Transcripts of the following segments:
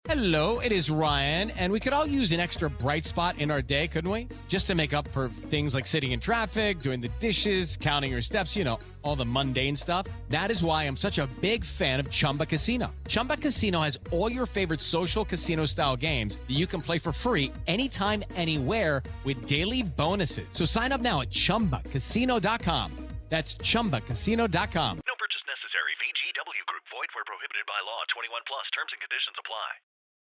Hello, it is Ryan, and we could all use an extra bright spot in our day, couldn't we? Just to make up for things like sitting in traffic, doing the dishes, counting your steps, all the mundane stuff. That is why I'm such a big fan of Chumba Casino. Chumba Casino has all your favorite social casino-style games that you can play for free anytime, anywhere with daily bonuses. So sign up now at ChumbaCasino.com. That's ChumbaCasino.com. No purchase necessary. VGW Group. Void where prohibited by law. 21 plus. Terms and conditions apply.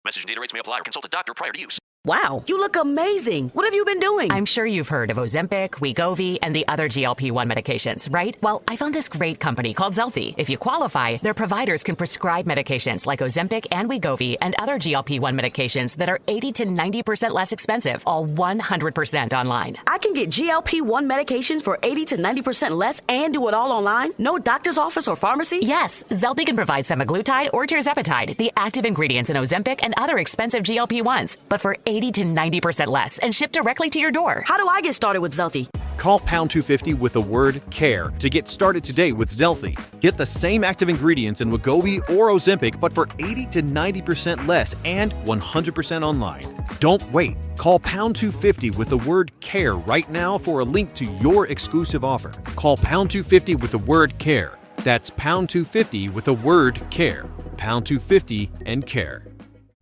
Message and data rates may apply or consult a doctor prior to use. Wow, you look amazing. What have you been doing? I'm sure you've heard of Ozempic, Wegovy, and the other GLP-1 medications, right? Well, I found this great company called Zelfie. If you qualify, their providers can prescribe medications like Ozempic and Wegovy and other GLP-1 medications that are 80 to 90% less expensive, all 100% online. I can get GLP-1 medications for 80 to 90% less and do it all online? No doctor's office or pharmacy? Yes, Zelfie can provide semaglutide or tirzepatide, the active ingredients in Ozempic and other expensive GLP-1s, but for 80 to 90% less and shipped directly to your door. How do I get started with Zelfie? Call pound 250 with the word CARE to get started today with Zelfie. Get the same active ingredients in Wegovy or Ozempic, but for 80 to 90% less and 100% online. Don't wait. Call pound 250 with the word CARE right now for a link to your exclusive offer. Call pound 250 with the word CARE. That's pound 250 with the word CARE. Pound 250 and CARE.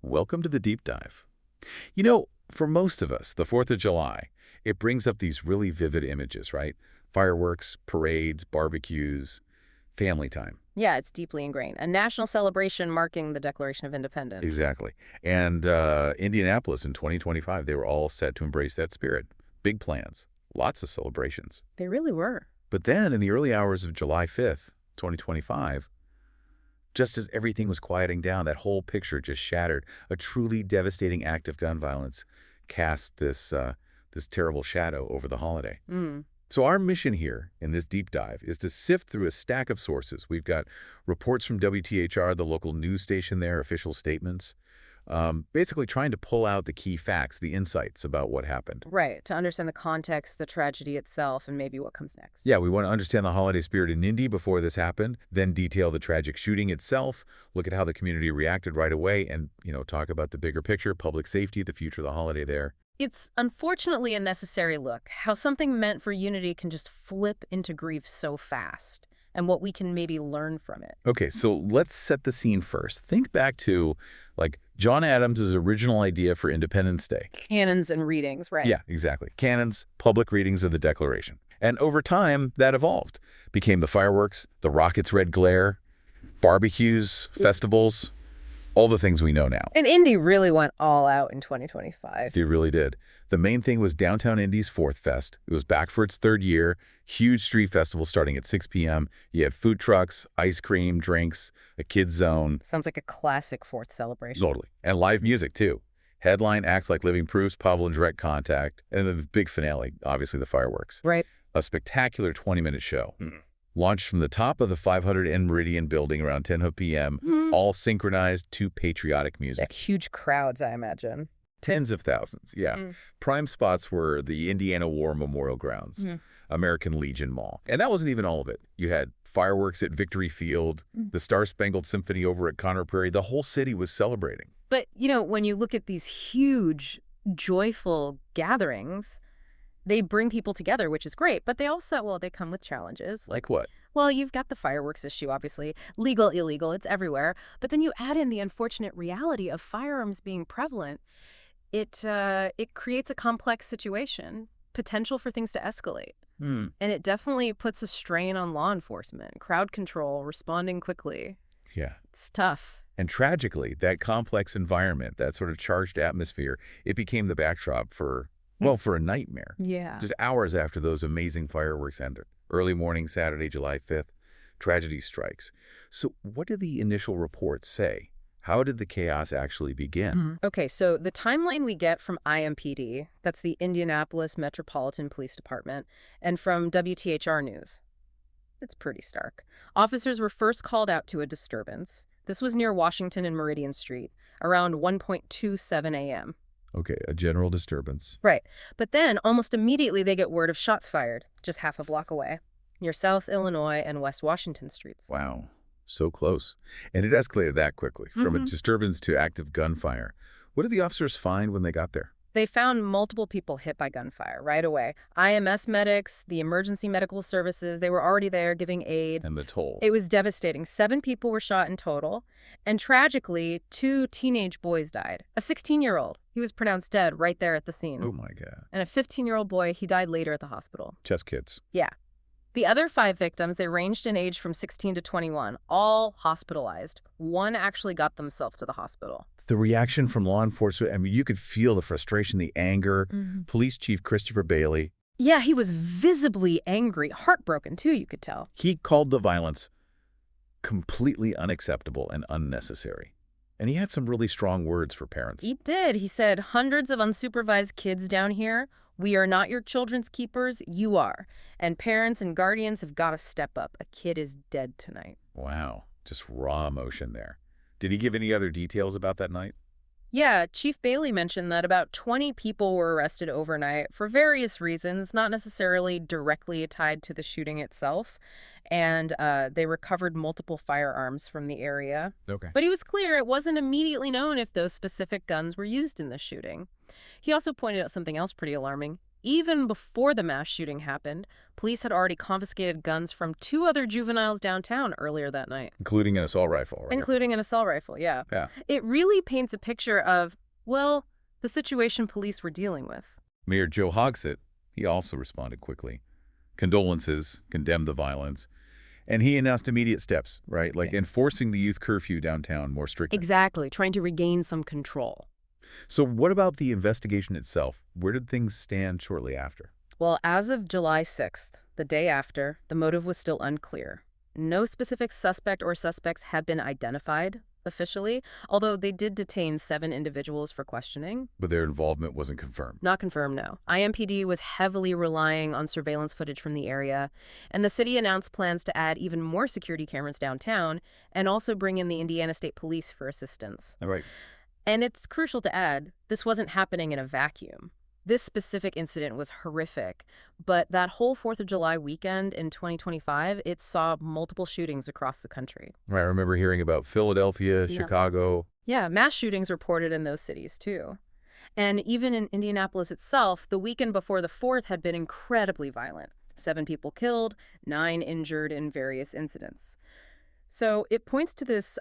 Welcome to the Deep Dive. For most of us, the 4th of July, it brings up these really vivid images, right? Fireworks, parades, barbecues, family time. Yeah, it's deeply ingrained. A national celebration marking the Declaration of Independence. Exactly. And Indianapolis in 2025, they were all set to embrace that spirit. Big plans, lots of celebrations. They really were. But then in the early hours of July 5th, 2025, just as everything was quieting down, that whole picture just shattered. A truly devastating act of gun violence cast this terrible shadow over the holiday. So our mission here in this deep dive is to sift through a stack of sources. We've got reports from WTHR, the local news station there, official statements, basically trying to pull out the key facts, the insights about what happened. Right, to understand the context, the tragedy itself, and maybe what comes next. Yeah, we want to understand the holiday spirit in Indy before this happened, then detail the tragic shooting itself, look at how the community reacted right away, and, talk about the bigger picture, public safety, the future of the holiday there. It's unfortunately a necessary look, how something meant for unity can just flip into grief so fast, and what we can maybe learn from it. Okay, so let's set the scene first. Think back to, John Adams' original idea for Independence Day. Cannons and readings, right? Yeah, exactly. Cannons, public readings of the Declaration. And over time, that evolved. Became the fireworks, the rockets' red glare, barbecues, festivals, all the things we know now. And Indy really went all out in 2025. They really did. The main thing was downtown Indy's 4th Fest. It was back for its 3rd year. Huge street festival starting at 6 p.m. You had food trucks, ice cream, drinks, a kids zone. Sounds like a classic 4th celebration. Totally. And live music, too. Headline acts like Living Proofs, Pavel and Direct Contact, and then the big finale, obviously the fireworks. Right. A spectacular 20-minute show. Launched from the top of the 500 N Meridian building around 10 p.m., all synchronized to patriotic music. Like huge crowds, I imagine. Tens of thousands, yeah. Prime spots were the Indiana War Memorial Grounds, American Legion Mall. And that wasn't even all of it. You had fireworks at Victory Field, the Star-Spangled Symphony over at Conner Prairie. The whole city was celebrating. But, when you look at these huge, joyful gatherings, they bring people together, which is great. But they also, they come with challenges. Like what? Well, you've got the fireworks issue, obviously. Legal, illegal, it's everywhere. But then you add in the unfortunate reality of firearms being prevalent. It creates a complex situation, potential for things to escalate. And it definitely puts a strain on law enforcement, crowd control, responding quickly. Yeah. It's tough. And tragically, that complex environment, that sort of charged atmosphere, it became the backdrop for a nightmare. Yeah. Just hours after those amazing fireworks ended. Early morning, Saturday, July 5th, tragedy strikes. So what did the initial reports say? How did the chaos actually begin? Okay, so the timeline we get from IMPD, that's the Indianapolis Metropolitan Police Department, and from WTHR News, it's pretty stark. Officers were first called out to a disturbance. This was near Washington and Meridian Street, around 1:27 a.m. Okay, a general disturbance. Right. But then, almost immediately, they get word of shots fired, just half a block away, near South Illinois and West Washington Streets. Wow. So close. And it escalated that quickly, from a disturbance to active gunfire. What did the officers find when they got there? They found multiple people hit by gunfire right away. IMS medics, the emergency medical services, they were already there giving aid. And the toll. It was devastating. 7 people were shot in total. And tragically, 2 teenage boys died. A 16-year-old, he was pronounced dead right there at the scene. Oh, my God. And a 15-year-old boy, he died later at the hospital. Chess kids. Yeah. The other 5 victims, they ranged in age from 16 to 21, all hospitalized. 1 actually got themselves to the hospital. The reaction from law enforcement, I mean, you could feel the frustration, the anger. Police Chief Christopher Bailey. Yeah, he was visibly angry, heartbroken too, you could tell. He called the violence completely unacceptable and unnecessary. And he had some really strong words for parents. He did. He said, hundreds of unsupervised kids down here. We are not your children's keepers. You are. And parents and guardians have got to step up. A kid is dead tonight. Wow. Just raw emotion there. Did he give any other details about that night? Yeah, Chief Bailey mentioned that about 20 people were arrested overnight for various reasons, not necessarily directly tied to the shooting itself. And they recovered multiple firearms from the area. Okay. But he was clear it wasn't immediately known if those specific guns were used in the shooting. He also pointed out something else pretty alarming. Even before the mass shooting happened, police had already confiscated guns from 2 other juveniles downtown earlier that night. Including an assault rifle, right? Including an assault rifle, yeah. Yeah. It really paints a picture of, well, the situation police were dealing with. Mayor Joe Hogsett, he also responded quickly. Condolences, condemned the violence, and he announced immediate steps, right? Like enforcing the youth curfew downtown more strictly. Exactly, trying to regain some control. So what about the investigation itself? Where did things stand shortly after? Well, as of July 6th, the day after, the motive was still unclear. No specific suspect or suspects had been identified officially, although they did detain 7 individuals for questioning. But their involvement wasn't confirmed. Not confirmed, no. IMPD was heavily relying on surveillance footage from the area, and the city announced plans to add even more security cameras downtown and also bring in the Indiana State Police for assistance. All right. And it's crucial to add, this wasn't happening in a vacuum. This specific incident was horrific, but that whole 4th of July weekend in 2025, it saw multiple shootings across the country. I remember hearing about Philadelphia, Chicago. Yeah, mass shootings reported in those cities, too. And even in Indianapolis itself, the weekend before the 4th had been incredibly violent. 7 people killed, 9 injured in various incidents. So it points to this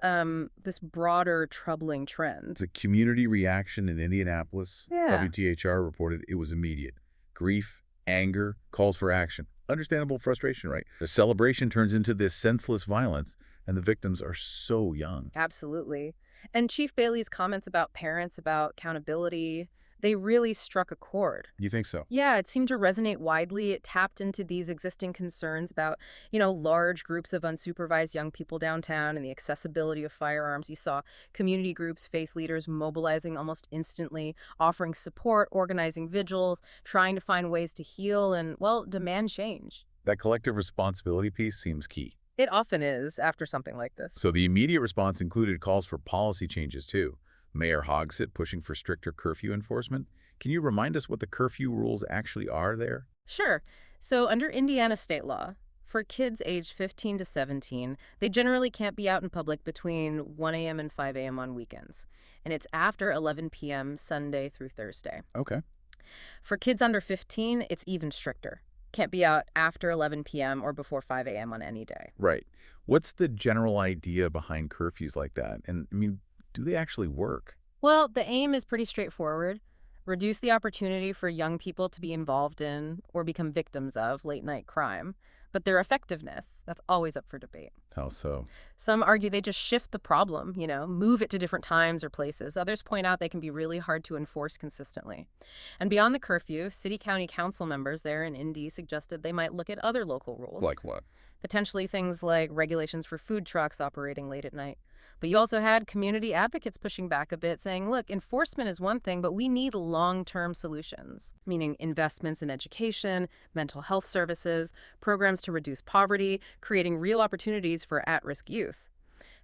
broader troubling trend. The community reaction in Indianapolis, WTHR reported it was immediate. Grief, anger, calls for action. Understandable frustration, right? The celebration turns into this senseless violence, and the victims are so young. Absolutely. And Chief Bailey's comments about parents, about accountability, they really struck a chord. You think so? Yeah, it seemed to resonate widely. It tapped into these existing concerns about, large groups of unsupervised young people downtown and the accessibility of firearms. You saw community groups, faith leaders mobilizing almost instantly, offering support, organizing vigils, trying to find ways to heal and, demand change. That collective responsibility piece seems key. It often is after something like this. So the immediate response included calls for policy changes, too. Mayor Hogsett pushing for stricter curfew enforcement. Can you remind us what the curfew rules actually are there? Sure. So under Indiana state law, for kids aged 15 to 17, they generally can't be out in public between 1 a.m. and 5 a.m. on weekends. And it's after 11 p.m. Sunday through Thursday. Okay. For kids under 15, it's even stricter. Can't be out after 11 p.m. or before 5 a.m. on any day. Right. What's the general idea behind curfews like that? And, do they actually work? Well, the aim is pretty straightforward. Reduce the opportunity for young people to be involved in or become victims of late-night crime. But their effectiveness, that's always up for debate. How so? Some argue they just shift the problem, move it to different times or places. Others point out they can be really hard to enforce consistently. And beyond the curfew, city-county council members there in Indy suggested they might look at other local rules. Like what? Potentially things like regulations for food trucks operating late at night. But you also had community advocates pushing back a bit, saying, look, enforcement is one thing, but we need long-term solutions, meaning investments in education, mental health services, programs to reduce poverty, creating real opportunities for at-risk youth.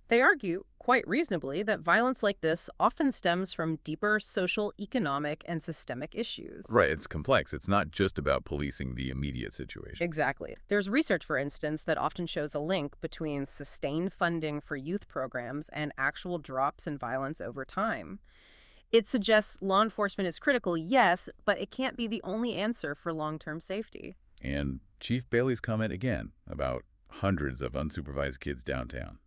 They argue, quite reasonably, that violence like this often stems from deeper social, economic, and systemic issues. Right, it's complex. It's not just about policing the immediate situation. Exactly. There's research, for instance, that often shows a link between sustained funding for youth programs and actual drops in violence over time. It suggests law enforcement is critical, yes, but it can't be the only answer for long-term safety. And Chief Bailey's comment again about hundreds of unsupervised kids downtown.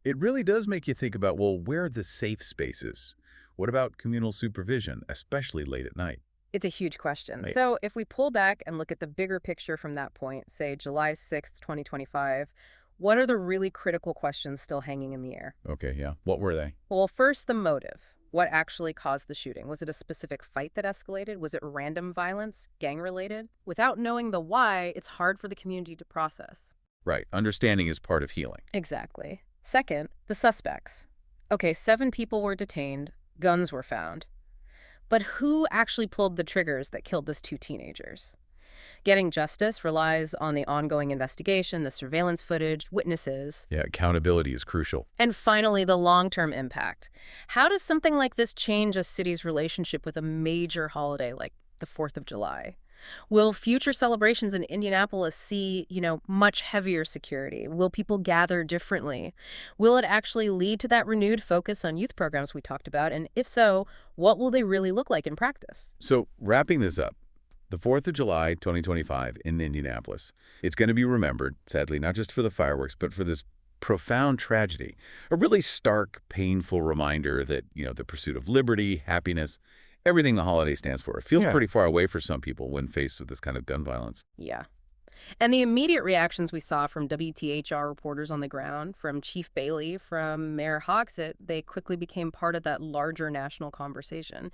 It really does make you think about, well, where are the safe spaces? What about communal supervision, especially late at night? It's a huge question. Right. So if we pull back and look at the bigger picture from that point, say July 6th, 2025, what are the really critical questions still hanging in the air? Okay, yeah. What were they? Well, first, the motive. What actually caused the shooting? Was it a specific fight that escalated? Was it random violence, gang-related? Without knowing the why, it's hard for the community to process. Right. Understanding is part of healing. Exactly. Second, the suspects. Okay, 7 people were detained, guns were found. But who actually pulled the triggers that killed those 2 teenagers? Getting justice relies on the ongoing investigation, the surveillance footage, witnesses. Yeah, accountability is crucial. And finally, the long-term impact. How does something like this change a city's relationship with a major holiday like the 4th of July? Will future celebrations in Indianapolis see, much heavier security? Will people gather differently? Will it actually lead to that renewed focus on youth programs we talked about? And if so, what will they really look like in practice? So, wrapping this up, the 4th of July, 2025 in Indianapolis. It's going to be remembered, sadly, not just for the fireworks, but for this profound tragedy. A really stark, painful reminder that, the pursuit of liberty, happiness, everything the holiday stands for. It feels pretty far away for some people when faced with this kind of gun violence. Yeah. And the immediate reactions we saw from WTHR reporters on the ground, from Chief Bailey, from Mayor Hogsett, they quickly became part of that larger national conversation.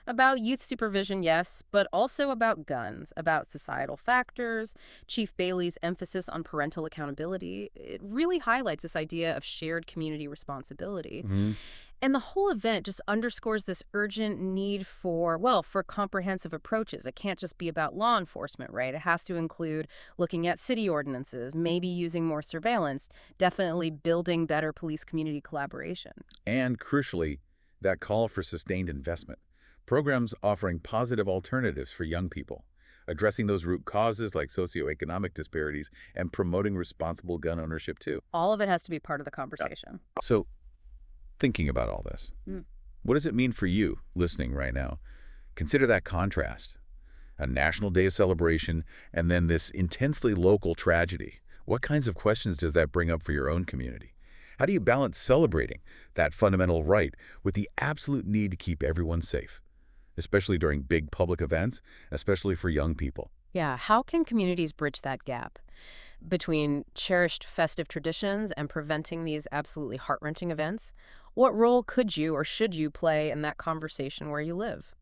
About youth supervision, yes, but also about guns, about societal factors, Chief Bailey's emphasis on parental accountability. It really highlights this idea of shared community responsibility. Mm-hmm. And the whole event just underscores this urgent need for comprehensive approaches. It can't just be about law enforcement, right? It has to include looking at city ordinances, maybe using more surveillance, definitely building better police-community collaboration. And crucially, that call for sustained investment. Programs offering positive alternatives for young people, addressing those root causes like socioeconomic disparities, and promoting responsible gun ownership, too. All of it has to be part of the conversation. So, thinking about all this, what does it mean for you listening right now? Consider that contrast. A national day of celebration, and then this intensely local tragedy. What kinds of questions does that bring up for your own community? How do you balance celebrating that fundamental right with the absolute need to keep everyone safe, especially during big public events, especially for young people? Yeah, how can communities bridge that gap between cherished festive traditions and preventing these absolutely heart-wrenching events? What role could you or should you play in that conversation where you live?